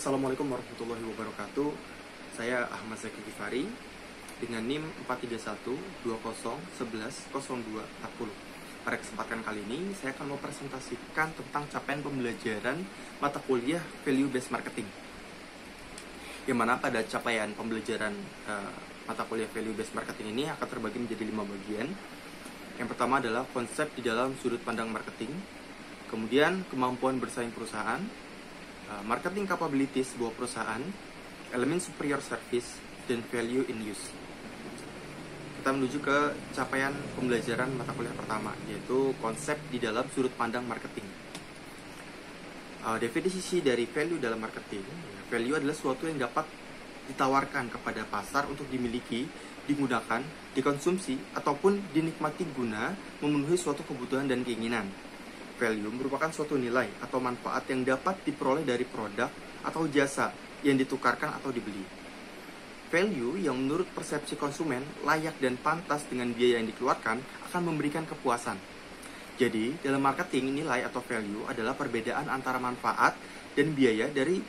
Assalamualaikum warahmatullahi wabarakatuh. Saya Ahmad Zaki Gifari dengan NIM 43120110240. Pada kesempatan kali ini saya akan mempresentasikan tentang capaian pembelajaran mata kuliah Value Based Marketing. Yang mana pada capaian pembelajaran mata kuliah Value Based Marketing ini akan terbagi menjadi 5 bagian. Yang pertama adalah konsep di dalam sudut pandang marketing, kemudian kemampuan bersaing perusahaan, marketing capabilities sebuah perusahaan, elemen superior service, dan value in use. Kita menuju ke capaian pembelajaran mata kuliah pertama, yaitu konsep di dalam sudut pandang marketing. Definisi dari value dalam marketing, value adalah sesuatu yang dapat ditawarkan kepada pasar untuk dimiliki, digunakan, dikonsumsi, ataupun dinikmati guna memenuhi suatu kebutuhan dan keinginan. Value merupakan suatu nilai atau manfaat yang dapat diperoleh dari produk atau jasa yang ditukarkan atau dibeli. Value yang menurut persepsi konsumen layak dan pantas dengan biaya yang dikeluarkan akan memberikan kepuasan. Jadi, dalam marketing, nilai atau value adalah perbedaan antara manfaat dan biaya dari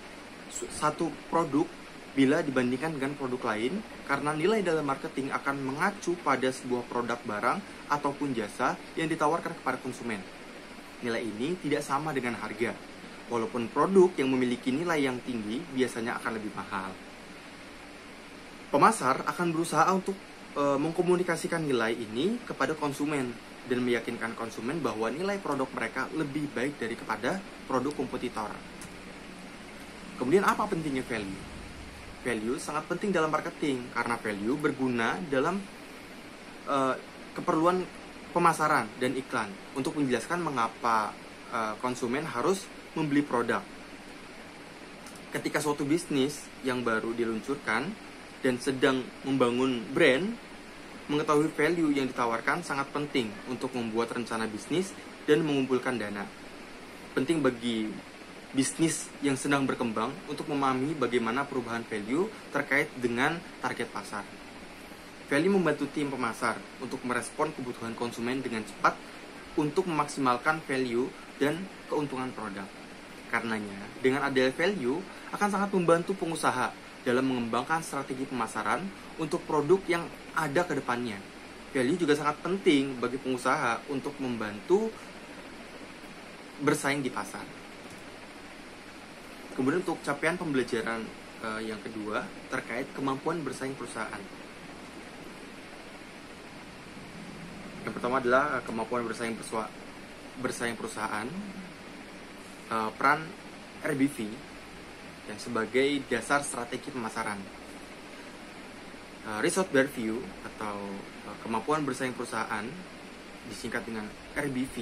satu produk bila dibandingkan dengan produk lain, karena nilai dalam marketing akan mengacu pada sebuah produk barang ataupun jasa yang ditawarkan kepada konsumen. Nilai ini tidak sama dengan harga, walaupun produk yang memiliki nilai yang tinggi biasanya akan lebih mahal. Pemasar akan berusaha untuk mengkomunikasikan nilai ini kepada konsumen dan meyakinkan konsumen bahwa nilai produk mereka lebih baik daripada produk kompetitor. Kemudian apa pentingnya value? Value sangat penting dalam marketing karena value berguna dalam keperluan pemasaran dan iklan untuk menjelaskan mengapa konsumen harus membeli produk. Ketika suatu bisnis yang baru diluncurkan dan sedang membangun brand, mengetahui value yang ditawarkan sangat penting untuk membuat rencana bisnis dan mengumpulkan dana. Penting bagi bisnis yang sedang berkembang untuk memahami bagaimana perubahan value terkait dengan target pasar. Value membantu tim pemasar untuk merespon kebutuhan konsumen dengan cepat untuk memaksimalkan value dan keuntungan produk. Karenanya, dengan adanya value akan sangat membantu pengusaha dalam mengembangkan strategi pemasaran untuk produk yang ada ke depannya. Value juga sangat penting bagi pengusaha untuk membantu bersaing di pasar. Kemudian untuk capaian pembelajaran yang kedua terkait kemampuan bersaing perusahaan. Yang pertama adalah kemampuan bersaing perusahaan, peran RBV yang sebagai dasar strategi pemasaran. Result Bear View atau kemampuan bersaing perusahaan disingkat dengan RBV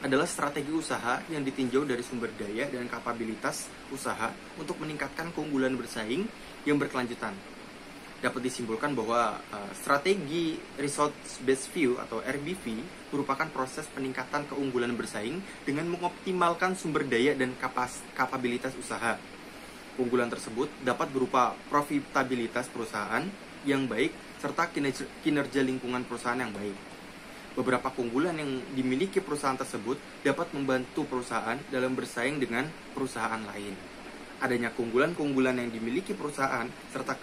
adalah strategi usaha yang ditinjau dari sumber daya dan kapabilitas usaha untuk meningkatkan keunggulan bersaing yang berkelanjutan. Dapat disimpulkan bahwa strategi Result Based View atau RBV merupakan proses peningkatan keunggulan bersaing dengan mengoptimalkan sumber daya dan kapabilitas usaha. Keunggulan tersebut dapat berupa profitabilitas perusahaan yang baik serta kinerja lingkungan perusahaan yang baik. Beberapa keunggulan yang dimiliki perusahaan tersebut dapat membantu perusahaan dalam bersaing dengan perusahaan lain. Adanya keunggulan-keunggulan yang dimiliki perusahaan serta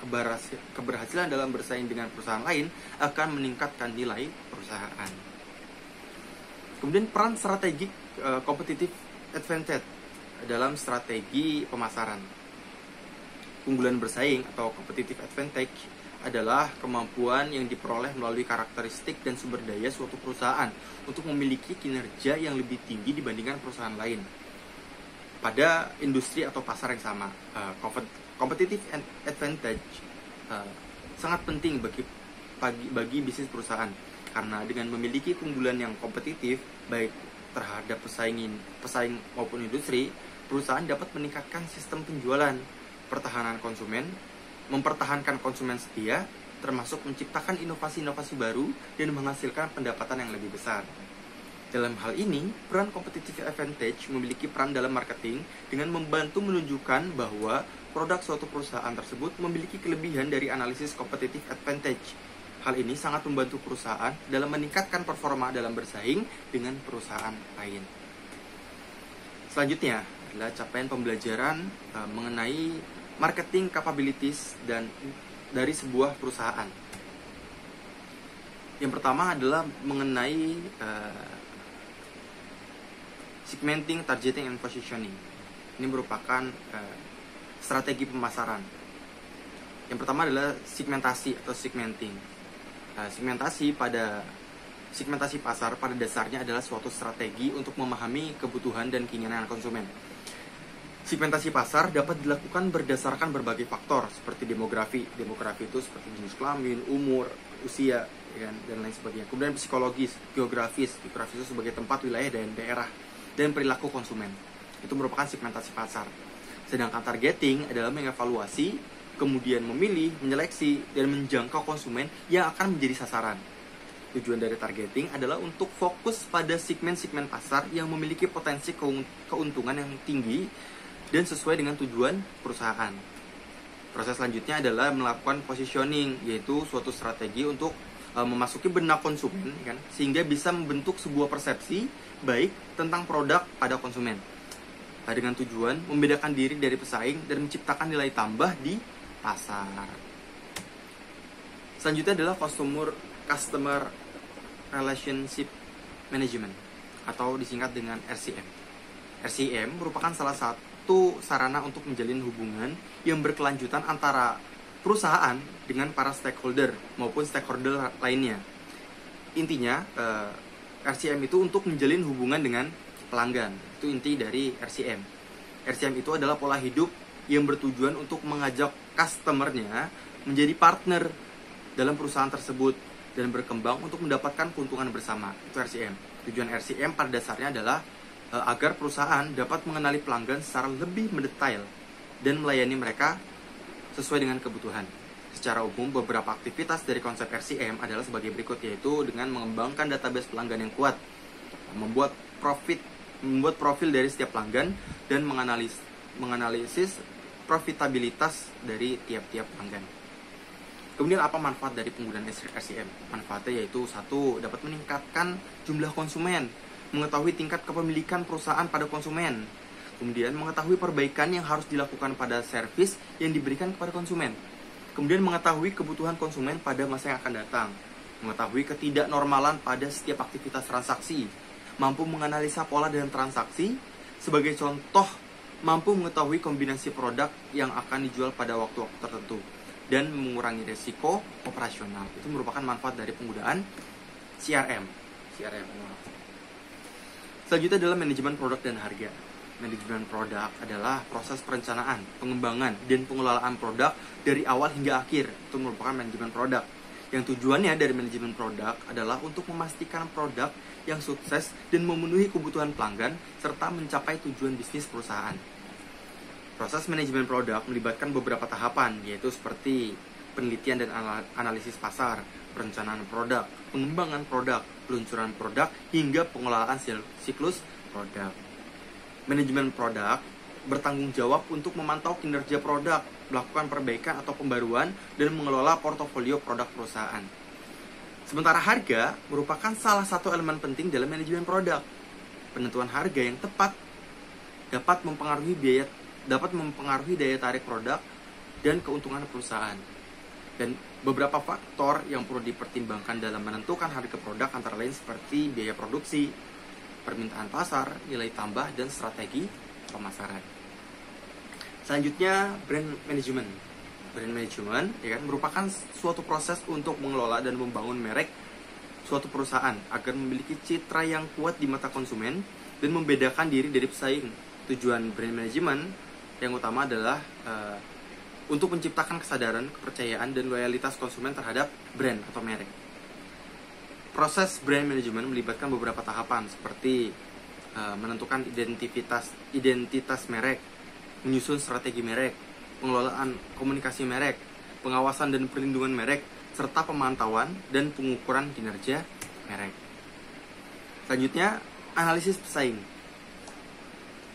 keberhasilan dalam bersaing dengan perusahaan lain akan meningkatkan nilai perusahaan. Kemudian peran strategik competitive advantage dalam strategi pemasaran. Keunggulan bersaing atau competitive advantage adalah kemampuan yang diperoleh melalui karakteristik dan sumber daya suatu perusahaan untuk memiliki kinerja yang lebih tinggi dibandingkan perusahaan lain pada industri atau pasar yang sama. Competitive advantage sangat penting bagi bisnis perusahaan karena dengan memiliki keunggulan yang kompetitif baik terhadap pesaing maupun industri, perusahaan dapat meningkatkan sistem penjualan, pertahanan konsumen, mempertahankan konsumen setia, termasuk menciptakan inovasi-inovasi baru dan menghasilkan pendapatan yang lebih besar. Dalam hal ini, peran competitive advantage memiliki peran dalam marketing dengan membantu menunjukkan bahwa produk suatu perusahaan tersebut memiliki kelebihan dari analisis competitive advantage. Hal ini sangat membantu perusahaan dalam meningkatkan performa dalam bersaing dengan perusahaan lain. Selanjutnya, adalah capaian pembelajaran mengenai marketing capabilities dan dari sebuah perusahaan. Yang pertama adalah mengenai segmenting, targeting, and positioning. Ini merupakan strategi pemasaran. Yang pertama adalah segmentasi atau segmenting. Segmentasi pasar pada dasarnya adalah suatu strategi untuk memahami kebutuhan dan keinginan konsumen. Segmentasi pasar dapat dilakukan berdasarkan berbagai faktor seperti demografi. Demografi itu seperti jenis kelamin, umur, usia, dan lain sebagainya. Kemudian psikologis, geografis itu sebagai tempat, wilayah, dan daerah, dan perilaku konsumen. Itu merupakan segmentasi pasar. Sedangkan targeting adalah mengevaluasi, kemudian memilih, menyeleksi, dan menjangkau konsumen yang akan menjadi sasaran. Tujuan dari targeting adalah untuk fokus pada segmen-segmen pasar yang memiliki potensi keuntungan yang tinggi dan sesuai dengan tujuan perusahaan. Proses selanjutnya adalah melakukan positioning, yaitu suatu strategi untuk memasuki benak konsumen, kan, sehingga bisa membentuk sebuah persepsi baik tentang produk pada konsumen, dengan tujuan membedakan diri dari pesaing dan menciptakan nilai tambah di pasar. Selanjutnya adalah Customer Relationship Management atau disingkat dengan RCM. RCM merupakan salah satu sarana untuk menjalin hubungan yang berkelanjutan antara perusahaan dengan para stakeholder maupun stakeholder lainnya. Intinya, RCM itu untuk menjalin hubungan dengan pelanggan. Itu inti dari RCM. RCM itu adalah pola hidup yang bertujuan untuk mengajak customernya menjadi partner dalam perusahaan tersebut dan berkembang untuk mendapatkan keuntungan bersama. Itu RCM. Tujuan RCM pada dasarnya adalah agar perusahaan dapat mengenali pelanggan secara lebih mendetail dan melayani mereka sesuai dengan kebutuhan. Secara umum, beberapa aktivitas dari konsep RCM adalah sebagai berikut, yaitu dengan mengembangkan database pelanggan yang kuat, membuat profil dari setiap pelanggan, dan menganalisis profitabilitas dari tiap-tiap pelanggan. Kemudian apa manfaat dari penggunaan RCM? Manfaatnya yaitu 1. Dapat meningkatkan jumlah konsumen, mengetahui tingkat kepemilikan perusahaan pada konsumen, kemudian mengetahui perbaikan yang harus dilakukan pada servis yang diberikan kepada konsumen, kemudian mengetahui kebutuhan konsumen pada masa yang akan datang, mengetahui ketidaknormalan pada setiap aktivitas transaksi, mampu menganalisa pola dalam transaksi, sebagai contoh, mampu mengetahui kombinasi produk yang akan dijual pada waktu-waktu tertentu, dan mengurangi risiko operasional. Itu merupakan manfaat dari penggunaan CRM. Selanjutnya adalah manajemen produk dan harga. Manajemen produk adalah proses perencanaan, pengembangan, dan pengelolaan produk dari awal hingga akhir. Itu merupakan manajemen produk. Yang tujuannya dari manajemen produk adalah untuk memastikan produk yang sukses dan memenuhi kebutuhan pelanggan serta mencapai tujuan bisnis perusahaan. Proses manajemen produk melibatkan beberapa tahapan, yaitu seperti penelitian dan analisis pasar, perencanaan produk, pengembangan produk, peluncuran produk, hingga pengelolaan siklus produk. Manajemen produk bertanggung jawab untuk memantau kinerja produk, melakukan perbaikan atau pembaruan, dan mengelola portofolio produk perusahaan. Sementara harga merupakan salah satu elemen penting dalam manajemen produk. Penentuan harga yang tepat dapat mempengaruhi daya tarik produk dan keuntungan perusahaan. Dan beberapa faktor yang perlu dipertimbangkan dalam menentukan harga produk antara lain seperti biaya produksi, permintaan pasar, nilai tambah, dan strategi pemasaran. Selanjutnya, brand management. Brand management merupakan suatu proses untuk mengelola dan membangun merek suatu perusahaan agar memiliki citra yang kuat di mata konsumen dan membedakan diri dari pesaing. Tujuan brand management yang utama adalah untuk menciptakan kesadaran, kepercayaan, dan loyalitas konsumen terhadap brand atau merek. Proses brand management melibatkan beberapa tahapan seperti menentukan identitas merek, menyusun strategi merek, pengelolaan komunikasi merek, pengawasan dan perlindungan merek, serta pemantauan dan pengukuran kinerja merek. Selanjutnya, analisis pesaing.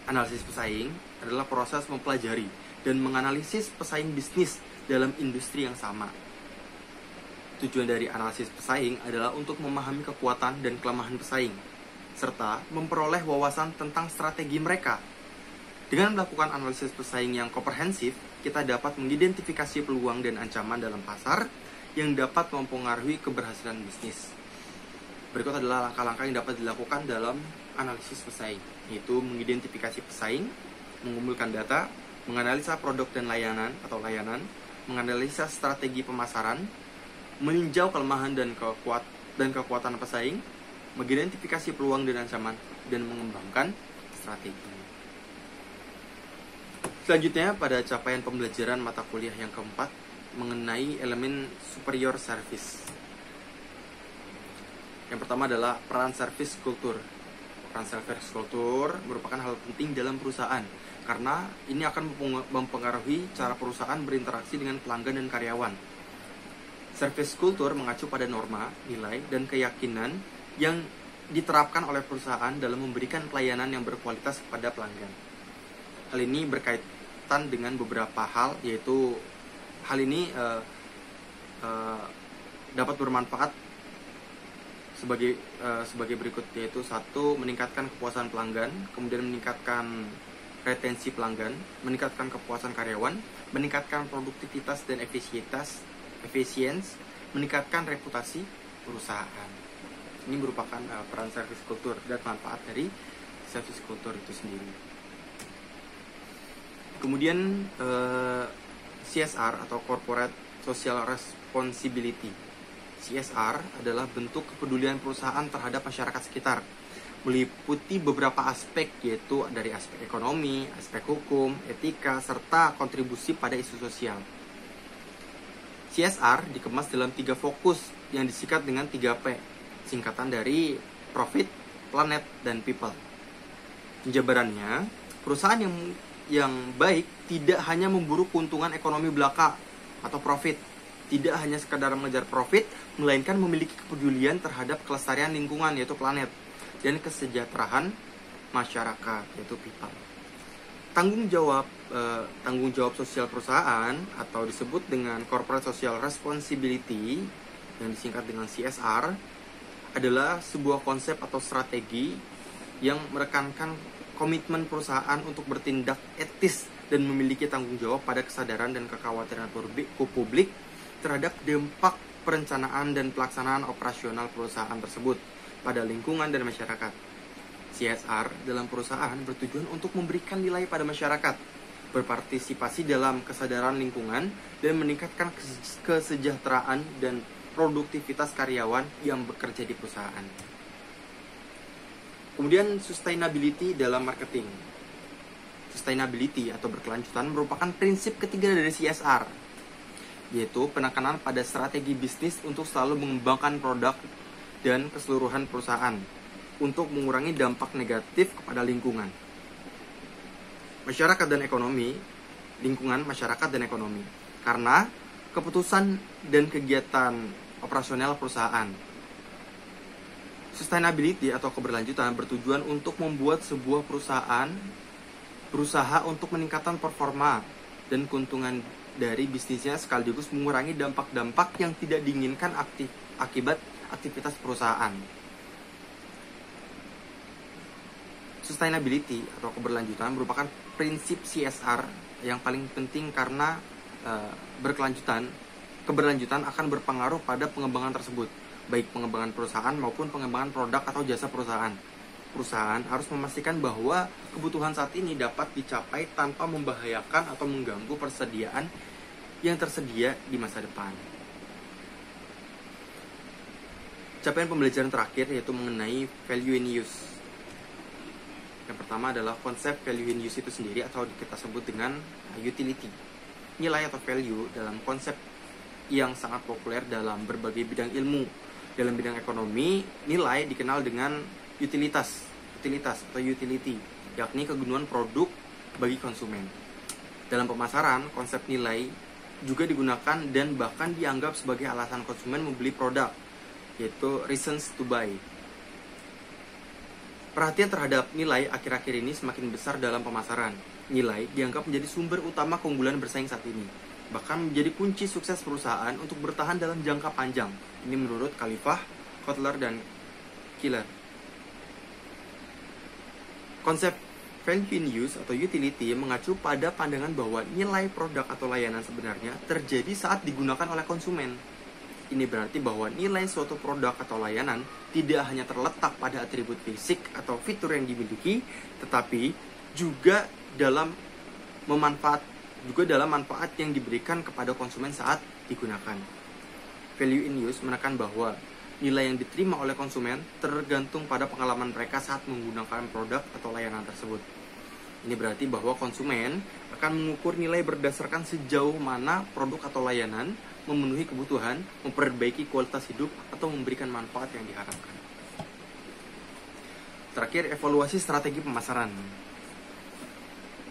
Analisis pesaing adalah proses mempelajari dan menganalisis pesaing bisnis dalam industri yang sama. Tujuan dari analisis pesaing adalah untuk memahami kekuatan dan kelemahan pesaing, serta memperoleh wawasan tentang strategi mereka Dengan melakukan analisis pesaing yang komprehensif, kita dapat mengidentifikasi peluang dan ancaman dalam pasar yang dapat mempengaruhi keberhasilan bisnis. Berikut adalah langkah-langkah yang dapat dilakukan dalam analisis pesaing, yaitu mengidentifikasi pesaing, mengumpulkan data, menganalisa produk dan layanan, menganalisa strategi pemasaran, meninjau kelemahan dan kekuatan pesaing, mengidentifikasi peluang dan ancaman, dan mengembangkan strategi. Selanjutnya, pada capaian pembelajaran mata kuliah yang keempat mengenai elemen superior service. Yang pertama adalah peran service culture. Peran service culture merupakan hal penting dalam perusahaan karena ini akan mempengaruhi cara perusahaan berinteraksi dengan pelanggan dan karyawan. Service culture mengacu pada norma, nilai, dan keyakinan yang diterapkan oleh perusahaan dalam memberikan pelayanan yang berkualitas kepada pelanggan. Hal ini berkaitan dengan beberapa hal, yaitu hal ini dapat bermanfaat sebagai berikut, yaitu 1. Meningkatkan kepuasan pelanggan, kemudian meningkatkan retensi pelanggan, meningkatkan kepuasan karyawan, meningkatkan produktivitas dan efisiensi, meningkatkan reputasi perusahaan. Ini merupakan peran service culture dan manfaat dari service culture itu sendiri. Kemudian CSR atau Corporate Social Responsibility. CSR adalah bentuk kepedulian perusahaan terhadap masyarakat sekitar, meliputi beberapa aspek, yaitu dari aspek ekonomi, aspek hukum, etika, serta kontribusi pada isu sosial. CSR dikemas dalam 3 fokus yang disingkat dengan 3P, singkatan dari Profit, Planet, dan People. Penjabarannya, perusahaan yang baik tidak hanya memburu keuntungan ekonomi belaka atau profit, tidak hanya sekadar mengejar profit, melainkan memiliki kepedulian terhadap kelestarian lingkungan, yaitu planet, dan kesejahteraan masyarakat, yaitu people. Tanggung jawab sosial perusahaan atau disebut dengan Corporate Social Responsibility yang disingkat dengan CSR adalah sebuah konsep atau strategi yang menekankan komitmen perusahaan untuk bertindak etis dan memiliki tanggung jawab pada kesadaran dan kekhawatiran publik terhadap dampak perencanaan dan pelaksanaan operasional perusahaan tersebut pada lingkungan dan masyarakat. CSR dalam perusahaan bertujuan untuk memberikan nilai pada masyarakat, berpartisipasi dalam kesadaran lingkungan, dan meningkatkan kesejahteraan dan produktivitas karyawan yang bekerja di perusahaan. Kemudian sustainability dalam marketing. Sustainability atau berkelanjutan merupakan prinsip ketiga dari CSR, yaitu penekanan pada strategi bisnis untuk selalu mengembangkan produk dan keseluruhan perusahaan untuk mengurangi dampak negatif kepada lingkungan, masyarakat dan ekonomi, karena keputusan dan kegiatan operasional perusahaan. Sustainability atau keberlanjutan bertujuan untuk membuat sebuah perusahaan berusaha untuk meningkatkan performa dan keuntungan dari bisnisnya sekaligus mengurangi dampak-dampak yang tidak diinginkan akibat aktivitas perusahaan. Sustainability atau keberlanjutan merupakan prinsip CSR yang paling penting karena keberlanjutan akan berpengaruh pada pengembangan tersebut, baik pengembangan perusahaan maupun pengembangan produk atau jasa perusahaan. Perusahaan harus memastikan bahwa kebutuhan saat ini dapat dicapai tanpa membahayakan atau mengganggu persediaan yang tersedia di masa depan. Capaian pembelajaran terakhir yaitu mengenai value in use. Yang pertama adalah konsep value in use itu sendiri atau kita sebut dengan utility. Nilai atau value dalam konsep yang sangat populer dalam berbagai bidang ilmu. Dalam bidang ekonomi, nilai dikenal dengan utilitas atau utility, yakni kegunaan produk bagi konsumen. Dalam pemasaran, konsep nilai juga digunakan dan bahkan dianggap sebagai alasan konsumen membeli produk, yaitu reasons to buy. Perhatian terhadap nilai akhir-akhir ini semakin besar dalam pemasaran. Nilai dianggap menjadi sumber utama keunggulan bersaing saat ini, bahkan menjadi kunci sukses perusahaan untuk bertahan dalam jangka panjang. Ini menurut Khalifah, Kotler, dan Killer. Konsep Value in use atau utility mengacu pada pandangan bahwa nilai produk atau layanan sebenarnya terjadi saat digunakan oleh konsumen. Ini berarti bahwa nilai suatu produk atau layanan tidak hanya terletak pada atribut fisik atau fitur yang dimiliki, tetapi juga dalam manfaat yang diberikan kepada konsumen saat digunakan. Value in use menekan bahwa nilai yang diterima oleh konsumen tergantung pada pengalaman mereka saat menggunakan produk atau layanan tersebut. Ini berarti bahwa konsumen akan mengukur nilai berdasarkan sejauh mana produk atau layanan memenuhi kebutuhan, memperbaiki kualitas hidup, atau memberikan manfaat yang diharapkan. Terakhir, evaluasi strategi pemasaran.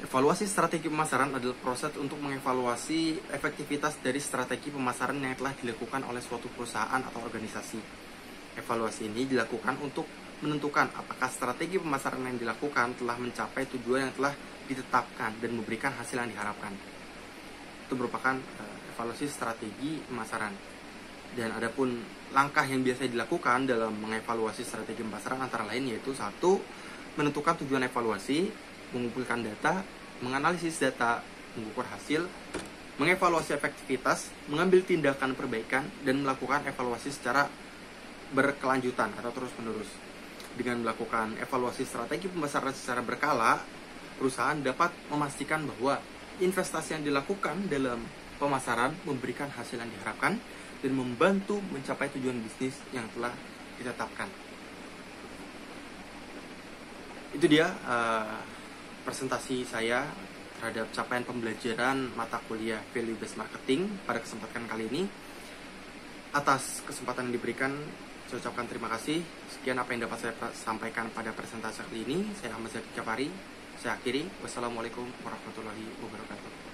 Evaluasi strategi pemasaran adalah proses untuk mengevaluasi efektivitas dari strategi pemasaran yang telah dilakukan oleh suatu perusahaan atau organisasi. Evaluasi ini dilakukan untuk menentukan apakah strategi pemasaran yang dilakukan telah mencapai tujuan yang telah ditetapkan dan memberikan hasil yang diharapkan. Itu merupakan evaluasi strategi pemasaran. Dan adapun langkah yang biasa dilakukan dalam mengevaluasi strategi pemasaran antara lain yaitu 1. Menentukan tujuan evaluasi, mengumpulkan data, menganalisis data, mengukur hasil, mengevaluasi efektivitas, mengambil tindakan perbaikan, dan melakukan evaluasi secara berkelanjutan atau terus-menerus. Dengan melakukan evaluasi strategi pemasaran secara berkala, perusahaan dapat memastikan bahwa investasi yang dilakukan dalam pemasaran memberikan hasil yang diharapkan dan membantu mencapai tujuan bisnis yang telah ditetapkan. Itu dia presentasi saya terhadap capaian pembelajaran mata kuliah Value Based Marketing pada kesempatan kali ini. Atas kesempatan yang diberikan, saya ucapkan terima kasih. Sekian apa yang dapat saya sampaikan pada presentasi kali ini. Saya Ahmad Zaki Jafari. Saya akhiri. Wassalamualaikum warahmatullahi wabarakatuh.